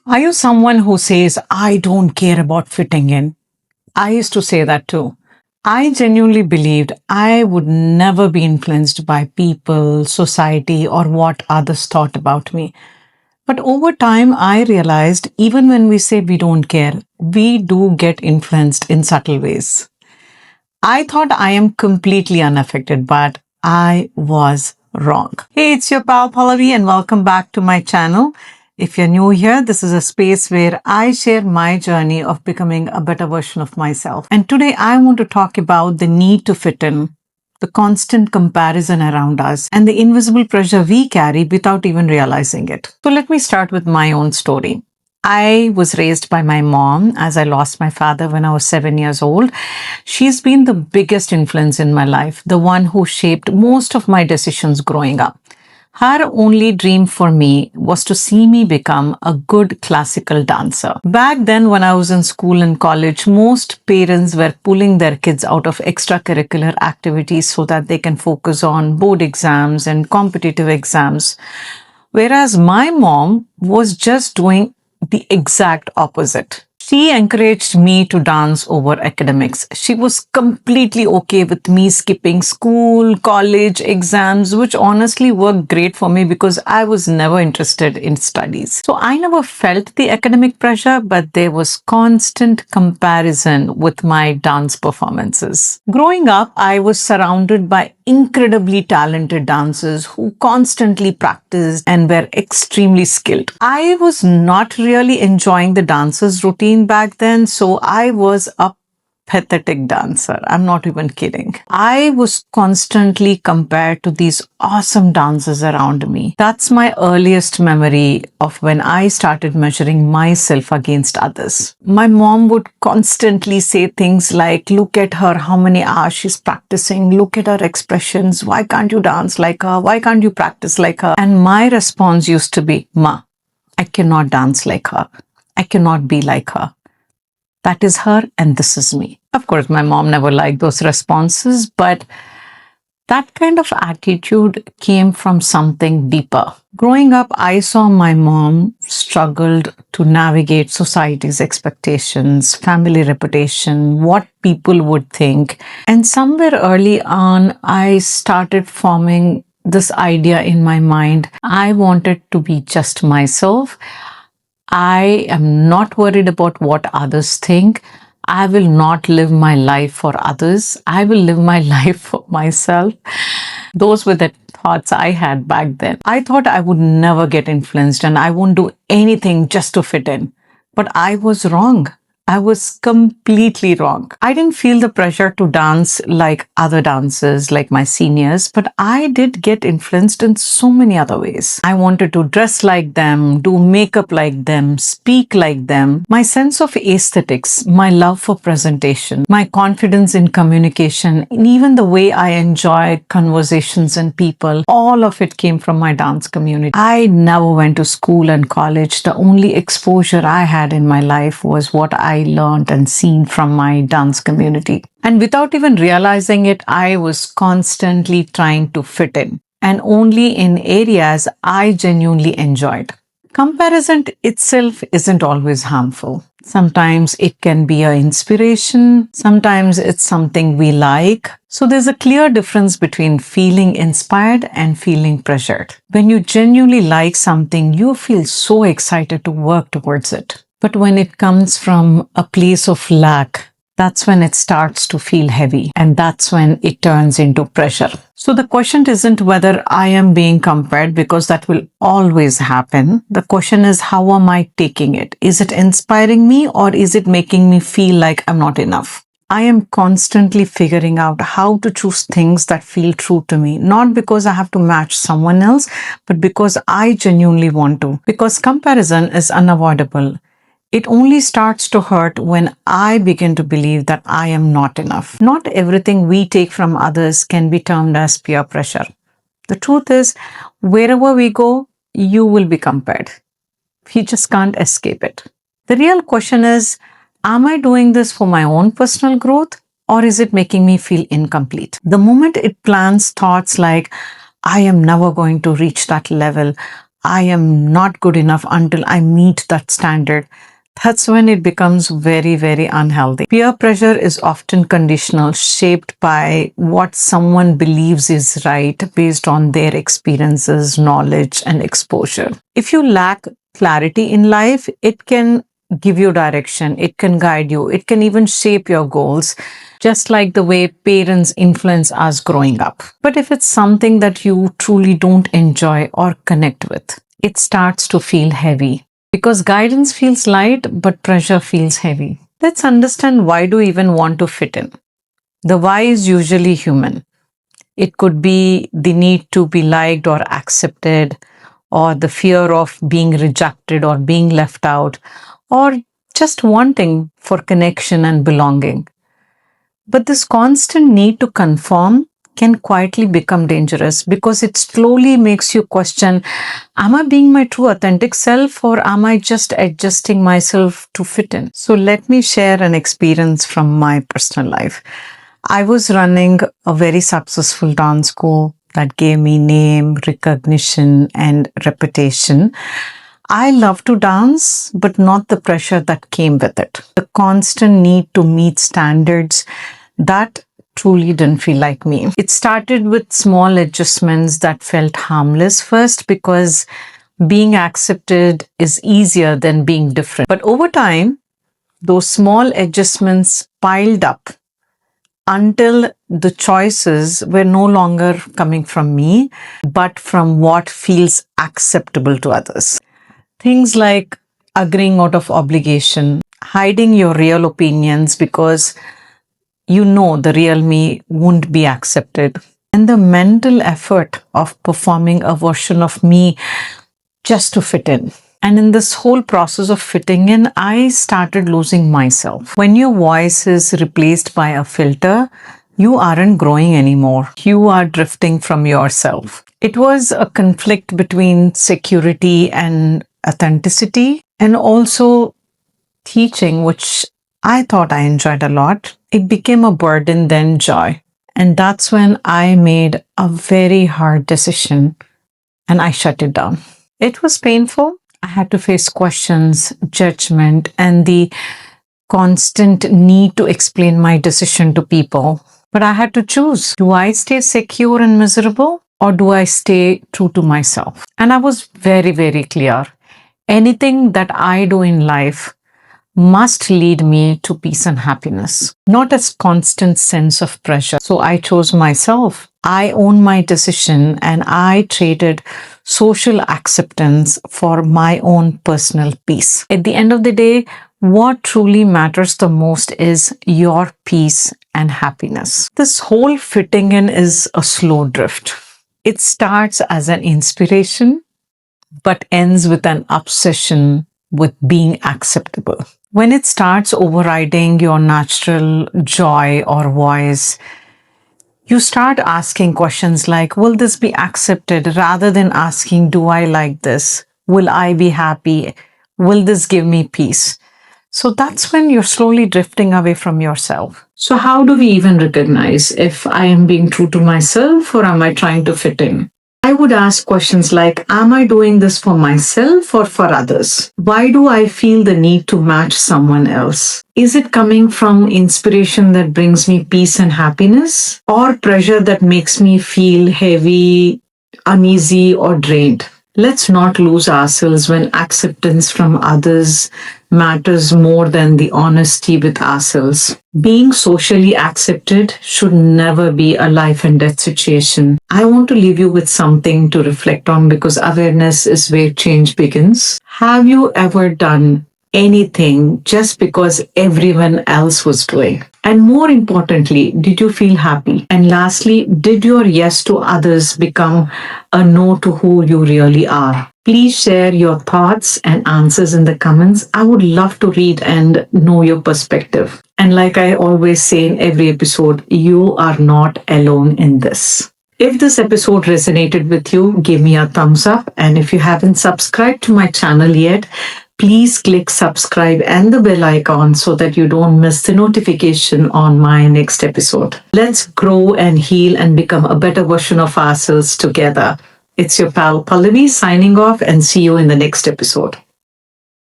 Are you someone who says, I don't care about fitting in? I used to say that too. I genuinely believed I would never be influenced by people, society, or what others thought about me. But over time, I realized even when we say we don't care, we do get influenced in subtle ways. I thought I am completely unaffected, but I was wrong. Hey, it's your pal Pallavi, and welcome back to my channel. If you're new here, this is a space where I share my journey of becoming a better version of myself. And today I want to talk about the need to fit in, the constant comparison around us, and the invisible pressure we carry without even realizing it. So let me start with my own story. I was raised by my mom as I lost my father when I was 7 years old. She's been the biggest influence in my life, the one who shaped most of my decisions growing up. Her only dream for me was to see me become a good classical dancer. Back then, when I was in school and college, most parents were pulling their kids out of extracurricular activities so that they can focus on board exams and competitive exams. Whereas my mom was just doing the exact opposite. She encouraged me to dance over academics. She was completely okay with me skipping school, college, exams, which honestly worked great for me because I was never interested in studies. So I never felt the academic pressure, but there was constant comparison with my dance performances. Growing up, I was surrounded by incredibly talented dancers who constantly practiced and were extremely skilled. I was not really enjoying the dancers' routine back then, so I was a pathetic dancer. I'm not even kidding. I was constantly compared to these awesome dancers around me. That's my earliest memory of when I started measuring myself against others. My mom would constantly say things like, look at her, how many hours she's practicing, look at her expressions, why can't you dance like her, why can't you practice like her? And my response used to be, Ma, I cannot dance like her. I cannot be like her. That is her and this is me. Of course, my mom never liked those responses, but that kind of attitude came from something deeper. Growing up, I saw my mom struggled to navigate society's expectations, family reputation, what people would think. And somewhere early on, I started forming this idea in my mind. I wanted to be just myself. I am not worried about what others think. I will not live my life for others. I will live my life for myself. Those were the thoughts I had back then. I thought I would never get influenced and I won't do anything just to fit in. But I was wrong. I was completely wrong. I didn't feel the pressure to dance like other dancers, like my seniors, but I did get influenced in so many other ways. I wanted to dress like them, do makeup like them, speak like them. My sense of aesthetics, my love for presentation, my confidence in communication, and even the way I enjoy conversations and people, all of it came from my dance community. I never went to school and college. The only exposure I had in my life was what I learned and seen from my dance community. And without even realizing it, I was constantly trying to fit in, and only in areas I genuinely enjoyed. Comparison itself isn't always harmful. Sometimes it can be an inspiration, sometimes it's something we like. So there's a clear difference between feeling inspired and feeling pressured. When you genuinely like something, you feel so excited to work towards it. But when it comes from a place of lack, that's when it starts to feel heavy, and that's when it turns into pressure. So the question isn't whether I am being compared, because that will always happen. The question is, how am I taking it? Is it inspiring me or is it making me feel like I'm not enough? I am constantly figuring out how to choose things that feel true to me, not because I have to match someone else, but because I genuinely want to. Because comparison is unavoidable. It only starts to hurt when I begin to believe that I am not enough. Not everything we take from others can be termed as peer pressure. The truth is, wherever we go, you will be compared. We just can't escape it. The real question is, am I doing this for my own personal growth, or is it making me feel incomplete? The moment it plants thoughts like, I am never going to reach that level, I am not good enough until I meet that standard. That's when it becomes very, very unhealthy. Peer pressure is often conditional, shaped by what someone believes is right based on their experiences, knowledge, and exposure. If you lack clarity in life, it can give you direction, it can guide you, it can even shape your goals, just like the way parents influence us growing up. But if it's something that you truly don't enjoy or connect with, it starts to feel heavy because guidance feels light, but pressure feels heavy. Let's understand why do we even want to fit in. The why is usually human. It could be the need to be liked or accepted, or the fear of being rejected or being left out, or just wanting for connection and belonging. But this constant need to conform can quietly become dangerous because it slowly makes you question, am I being my true authentic self or am I just adjusting myself to fit in? So let me share an experience from my personal life. I was running a very successful dance school that gave me name, recognition, and reputation. I love to dance, but not the pressure that came with it. The constant need to meet standards that truly didn't feel like me. It started with small adjustments that felt harmless first because being accepted is easier than being different. But over time, those small adjustments piled up until the choices were no longer coming from me, but from what feels acceptable to others. Things like agreeing out of obligation, hiding your real opinions because you know the real me won't be accepted, and the mental effort of performing a version of me just to fit in. And in this whole process of fitting in, I started losing myself. When your voice is replaced by a filter, you aren't growing anymore. You are drifting from yourself. It was a conflict between security and authenticity, and also teaching, which I thought I enjoyed a lot. It became a burden, then joy. And that's when I made a very hard decision and I shut it down. It was painful. I had to face questions, judgment, and the constant need to explain my decision to people. But I had to choose. Do I stay secure and miserable or do I stay true to myself? And I was very, very clear. Anything that I do in life must lead me to peace and happiness, not as constant sense of pressure. So I chose myself. I own my decision and I traded social acceptance for my own personal peace. At the end of the day, what truly matters the most is your peace and happiness. This whole fitting in is a slow drift. It starts as an inspiration, but ends with an obsession with being acceptable. When it starts overriding your natural joy or voice, you start asking questions like, will this be accepted? Rather than asking, do I like this? Will I be happy? Will this give me peace? So that's when you're slowly drifting away from yourself. So, how do we even recognize if I am being true to myself or am I trying to fit in? I would ask questions like, am I doing this for myself or for others? Why do I feel the need to match someone else? Is it coming from inspiration that brings me peace and happiness, or pressure that makes me feel heavy, uneasy, or drained? Let's not lose ourselves when acceptance from others matters more than the honesty with ourselves. Being socially accepted should never be a life and death situation. I want to leave you with something to reflect on because awareness is where change begins. Have you ever done anything just because everyone else was doing? And more importantly, did you feel happy? And lastly, did your yes to others become a no to who you really are? Please share your thoughts and answers in the comments. I would love to read and know your perspective. And like I always say in every episode, you are not alone in this. If this episode resonated with you, give me a thumbs up. And if you haven't subscribed to my channel yet, please click subscribe and the bell icon so that you don't miss the notification on my next episode. Let's grow and heal and become a better version of ourselves together. It's your pal Pallavi signing off and see you in the next episode.